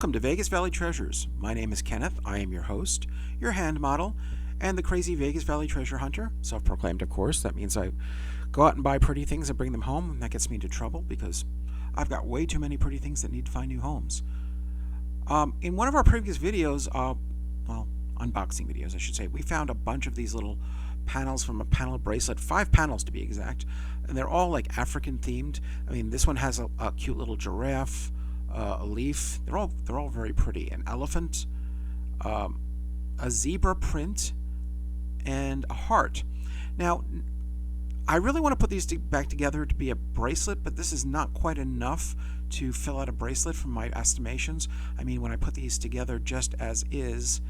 Welcome to Vegas Valley Treasures. My name is Kenneth. I am your host, your hand model, and the crazy Vegas Valley treasure hunter. Self-proclaimed, of course. That means I go out and buy pretty things and bring them home, and that gets me into trouble because I've got way too many pretty things that need to find new homes. In one of our previous videos, unboxing videos, I should say, we found a bunch of these little panels from a panel bracelet, 5 panels to be exact, and they're all like African themed. I mean, this one has a cute little giraffe, a leaf. They're all very pretty. An elephant, a zebra print, and a heart. Now, I really want to put these back together to be a bracelet, but this is not quite enough to fill out a bracelet from my estimations. I mean, when I put these together just as is,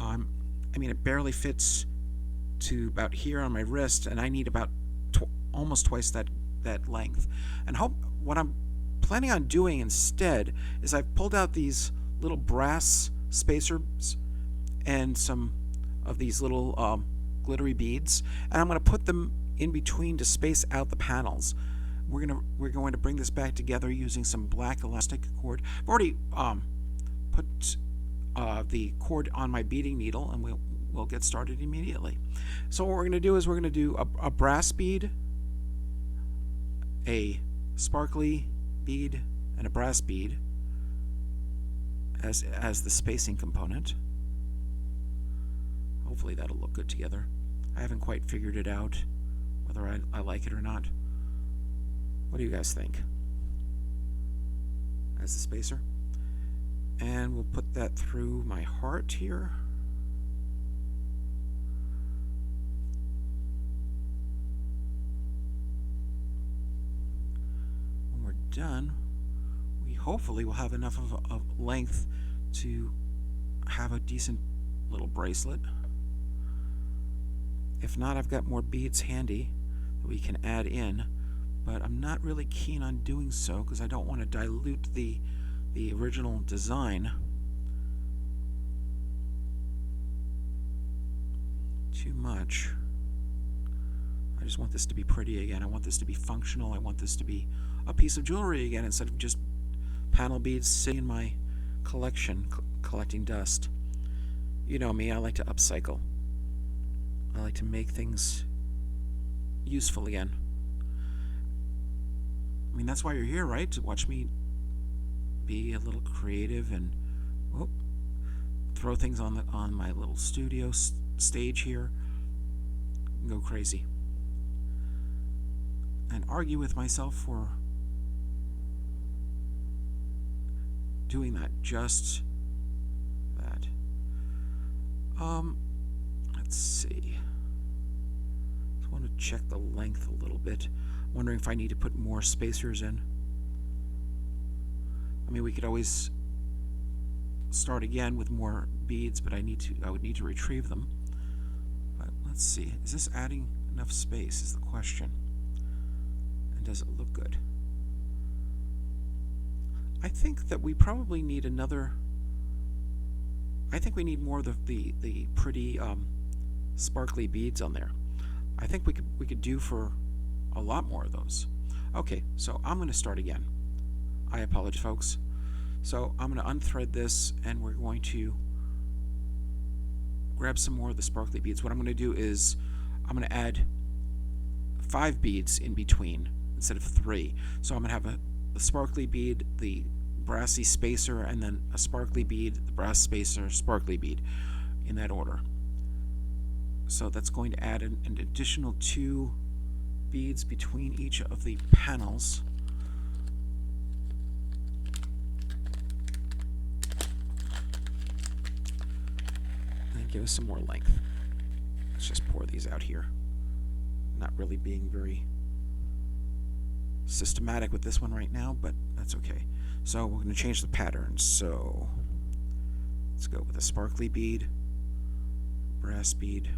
it barely fits to about here on my wrist, and I need about almost twice that length. And what I'm planning on doing instead is I've pulled out these little brass spacers and some of these little glittery beads, and I'm going to put them in between to space out the panels. We're going to bring this back together using some black elastic cord. I've already put the cord on my beading needle, and we'll get started immediately. So what we're going to do is we're going to do a brass bead, a sparkly bead, and a brass bead as the spacing component. Hopefully that'll look good together. I haven't quite figured it out whether I like it or not. What do you guys think? As the spacer. And we'll put that through my heart here. When we're done, we hopefully will have enough of length to have a decent little bracelet. If not, I've got more beads handy that we can add in, but I'm not really keen on doing so because I don't want to dilute the original design too much. I just want this to be pretty again. I want this to be functional. I want this to be a piece of jewelry again instead of just panel beads sitting in my collection collecting dust. You know me, I like to upcycle. I like to make things useful again. I mean, that's why you're here, right? To watch me be a little creative and throw things on my little studio stage here and go crazy and argue with myself for doing that, just that. Let's see. I want to check the length a little bit. I'm wondering if I need to put more spacers in. I mean, we could always start again with more beads, but I would need to retrieve them. But let's see. Is this adding enough space is the question. And does it look good? I think that we probably need another. I think we need more of the pretty sparkly beads on there. I think we could do for a lot more of those. Okay, so I'm going to start again. I apologize, folks. So I'm going to unthread this, and we're going to grab some more of the sparkly beads. What I'm going to do is I'm going to add 5 beads in between instead of 3. So I'm going to have a sparkly bead, the brassy spacer, and then a sparkly bead, the brass spacer, sparkly bead, in that order. So that's going to add an additional 2 beads between each of the panels. And give us some more length. Let's just pour these out here. Not really being very systematic with this one right now, but that's okay. So we're going to change the pattern. So let's go with a sparkly bead, brass bead,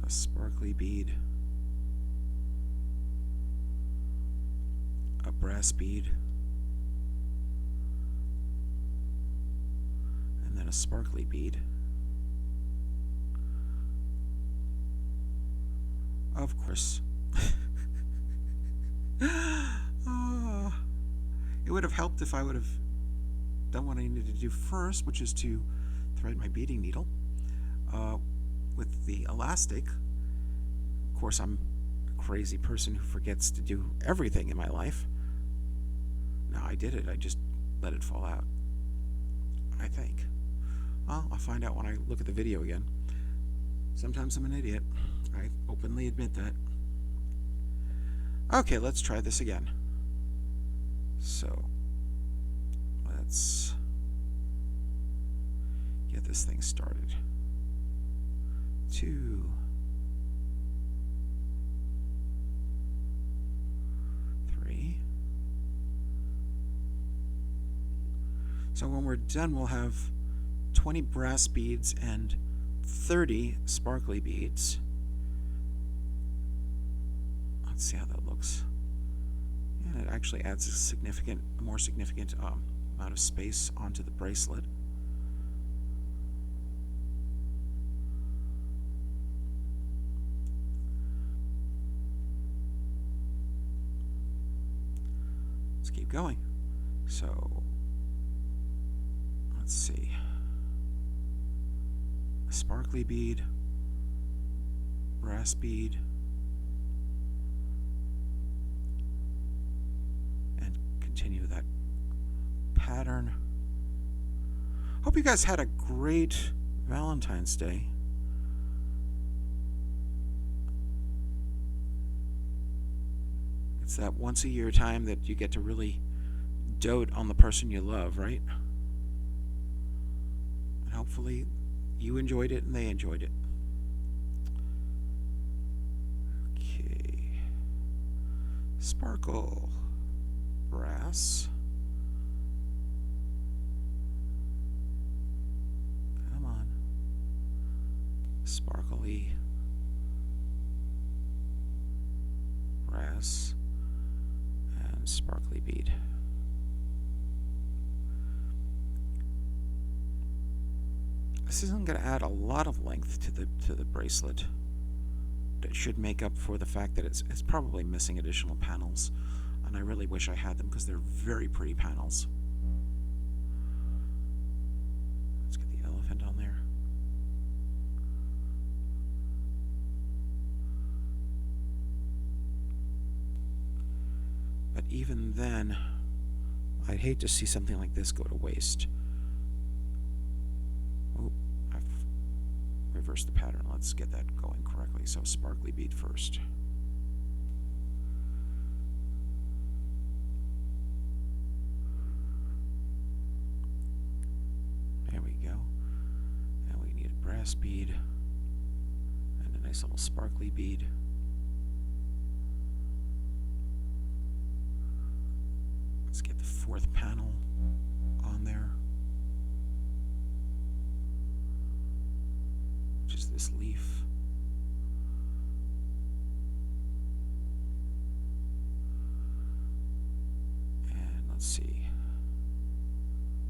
a sparkly bead, a brass bead, and then a sparkly bead. Of course. It would would have helped if I would have done what I needed to do first, which is to thread my beading needle with the elastic. Of course, I'm a crazy person who forgets to do everything in my life. No, I did it. I just let it fall out, I think. Well, I'll find out when I look at the video again. Sometimes I'm an idiot. I openly admit that. Okay, let's try this again. So, let's get this thing started. 2, 3. So when we're done, we'll have 20 brass beads and 30 sparkly beads. Let's see how that looks. And it actually adds a more significant amount of space onto the bracelet. Let's keep going. So, let's see. A sparkly bead, brass bead, and continue that pattern. Hope you guys had a great Valentine's Day. It's that once a year time that you get to really dote on the person you love, right? And hopefully you enjoyed it and they enjoyed it. Okay. Sparkle. Brass. Come on. Sparkly. Brass. And sparkly bead. This isn't going to add a lot of length to the bracelet. It should make up for the fact that it's probably missing additional panels, and I really wish I had them because they're very pretty panels. Let's get the elephant on there. But even then, I'd hate to see something like this go to waste. Oh, I've reversed the pattern. Let's get that going correctly. So sparkly bead first. There we go. And we need a brass bead and a nice little sparkly bead. Let's get the fourth panel on there, which is this leaf. And let's see.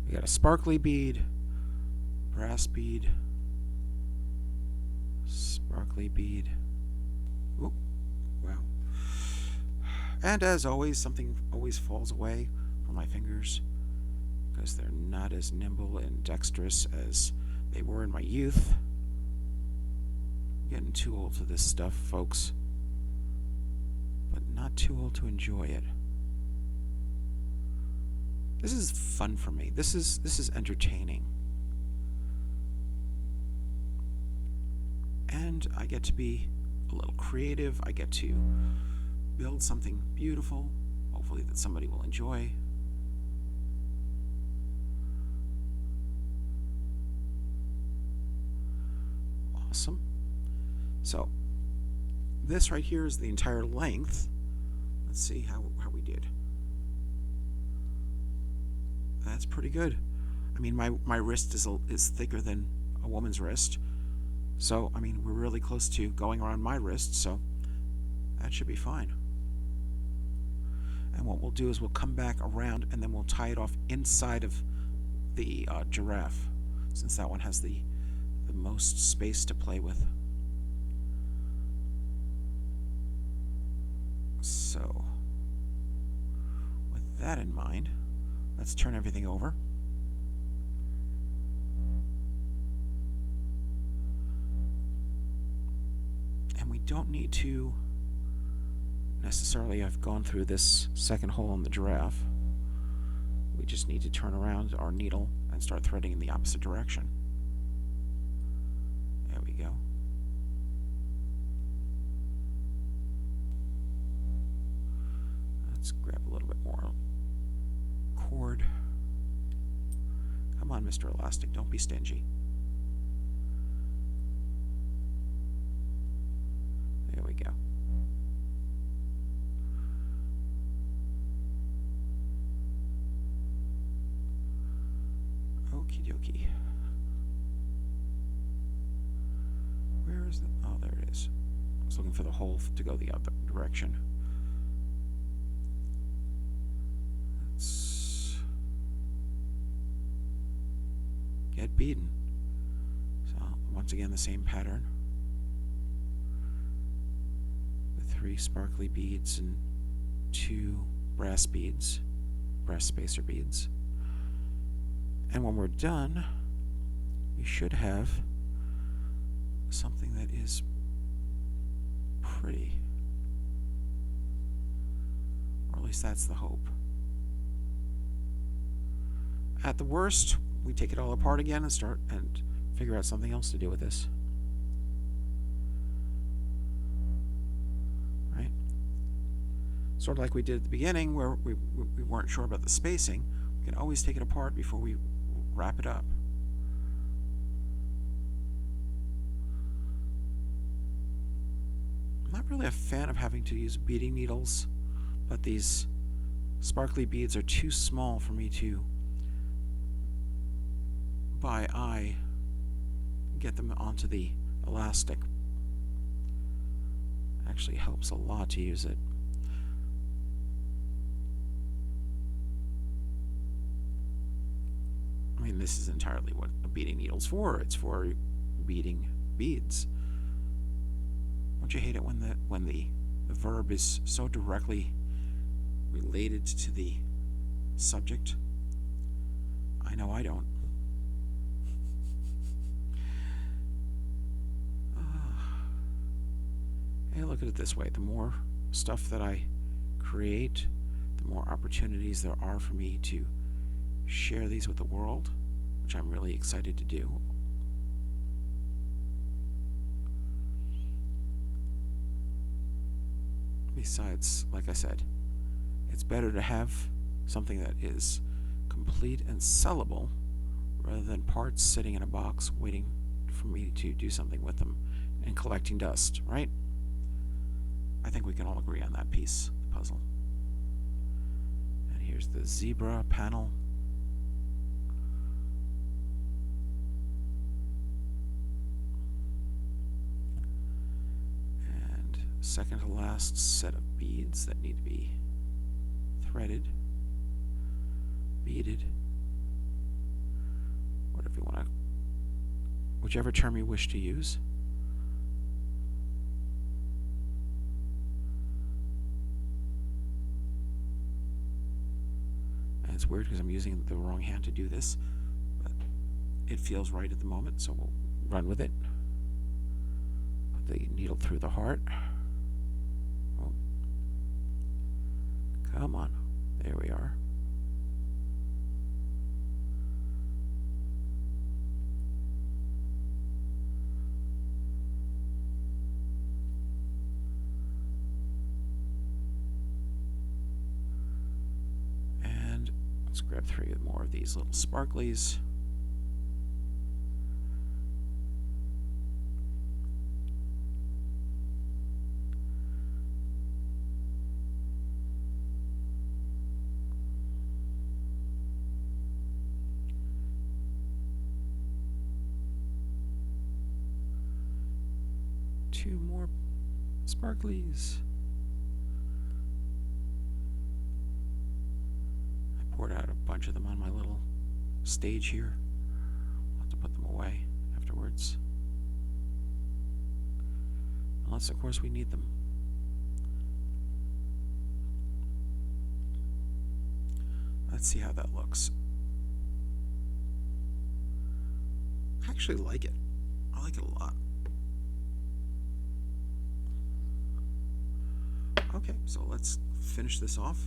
We got a sparkly bead, brass bead, sparkly bead. Oop, wow. And as always, something always falls away from my fingers because they're not as nimble and dexterous as they were in my youth. I'm getting too old for this stuff, folks, but not too old to enjoy it. This is fun for me. This is entertaining. And I get to be a little creative. I get to build something beautiful, hopefully that somebody will enjoy. Awesome. So this right here is the entire length. Let's see how we did. That's pretty good. I mean, my wrist is thicker than a woman's wrist, so I mean we're really close to going around my wrist, so that should be fine. And what we'll do is we'll come back around and then we'll tie it off inside of the giraffe, since that one has the most space to play with. So with that in mind, Let's turn everything over. And we don't need to necessarily have gone through this second hole in the giraffe. We just need to turn around our needle and start threading in the opposite direction. There we go. Let's grab a little bit more cord. Come on, Mr. Elastic, don't be stingy. There we go. Okie dokie. Where is it? Oh, there it is. I was looking for the hole to go the other direction. Let's get beading. So, once again, the same pattern. With 3 sparkly beads and 2 brass beads, brass spacer beads. And when we're done, we should have something that is pretty. Or at least that's the hope. At the worst, we take it all apart again and start and figure out something else to do with this. Right? Sort of like we did at the beginning where we weren't sure about the spacing. We can always take it apart before we wrap it up. I'm not really a fan of having to use beading needles, but these sparkly beads are too small for me to, by eye, get them onto the elastic. Actually helps a lot to use it. I mean, this is entirely what a beading needle's for. It's for beading beads. Don't you hate it when the verb is so directly related to the subject? I know I don't. Hey, look at it this way. The more stuff that I create, the more opportunities there are for me to share these with the world, which I'm really excited to do. Besides, like I said, it's better to have something that is complete and sellable rather than parts sitting in a box waiting for me to do something with them and collecting dust, right? I think we can all agree on that piece of the puzzle. And here's the zebra panel. And second to last set of beads that need to be threaded, beaded, whatever you want to, whichever term you wish to use. And it's weird because I'm using the wrong hand to do this, but it feels right at the moment, so we'll run with it. Put the needle through the heart. Oh. Come on. There we are. And let's grab 3 more of these little sparklies. Two more sparklies. I poured out a bunch of them on my little stage here. I'll have to put them away afterwards. Unless, of course, we need them. Let's see how that looks. I actually like it. I like it a lot. Okay, so let's finish this off.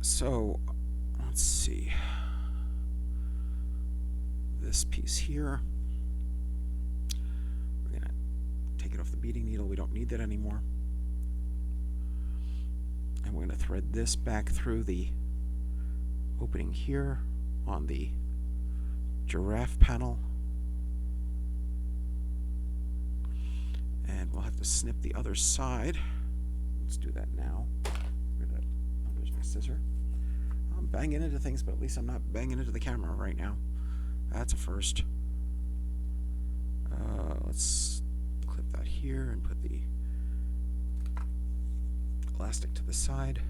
So, let's see. This piece here. We're going to take it off the beading needle. We don't need that anymore. And we're going to thread this back through the opening here on the giraffe panel. And we'll have to snip the other side. Let's do that now. Oh, there's my scissor. I'm banging into things, but at least I'm not banging into the camera right now. That's a first. Let's clip that here and put the elastic to the side.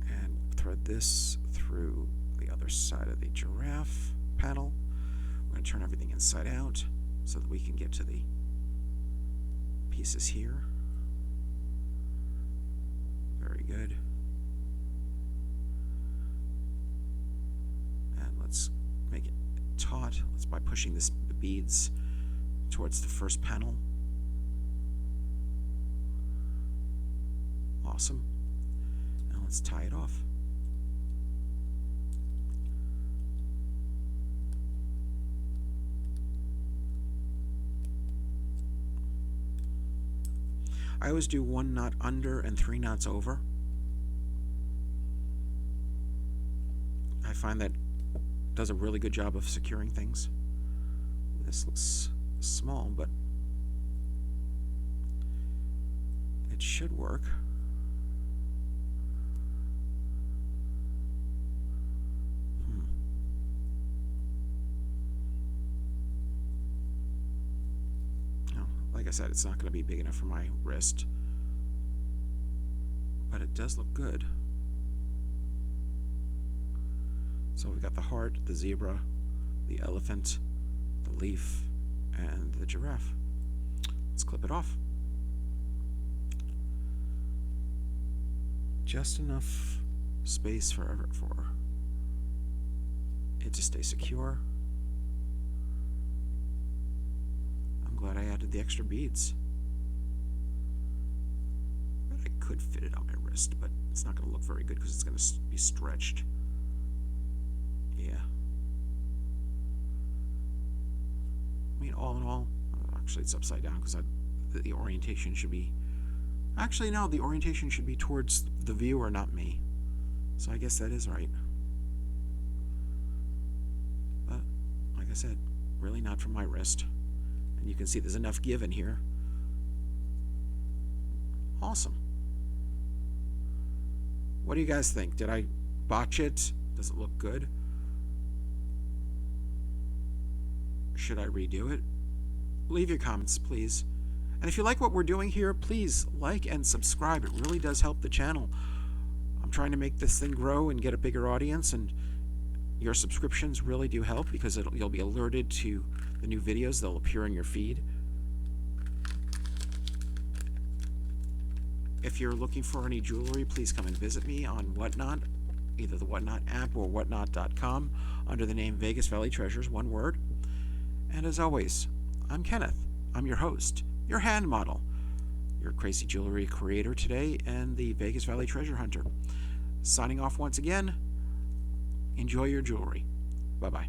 And thread this through the other side of the giraffe panel. We're going to turn everything inside out so that we can get to the pieces here. Very good. And let's make it taut. Let's by pushing the beads towards the first panel. Awesome. Now let's tie it off. I always do 1 knot under and 3 knots over. I find that does a really good job of securing things. This looks small, but it should work. Like I said, it's not going to be big enough for my wrist, but it does look good. So we've got the heart, the zebra, the elephant, the leaf, and the giraffe. Let's clip it off. Just enough space for it to stay secure. Glad I added the extra beads. I could fit it on my wrist, but it's not going to look very good because it's going to be stretched. Yeah. I mean, all in all, actually it's upside down because the orientation should be... Actually, no, the orientation should be towards the viewer, not me. So I guess that is right. But, like I said, really not from my wrist. And you can see there's enough give in here. Awesome. What do you guys think? Did I botch it? Does it look good? Should I redo it? Leave your comments, please. And if you like what we're doing here, please like and subscribe. It really does help the channel. I'm trying to make this thing grow and get a bigger audience, and your subscriptions really do help because you'll be alerted to the new videos. They'll appear in your feed. If you're looking for any jewelry, please come and visit me on Whatnot, either the Whatnot app or whatnot.com, under the name VegasValleyTreasures, one word. And as always, I'm Kenneth. I'm your host, your hand model, your crazy jewelry creator today, and the Vegas Valley Treasure Hunter. Signing off once again. Enjoy your jewelry. Bye-bye.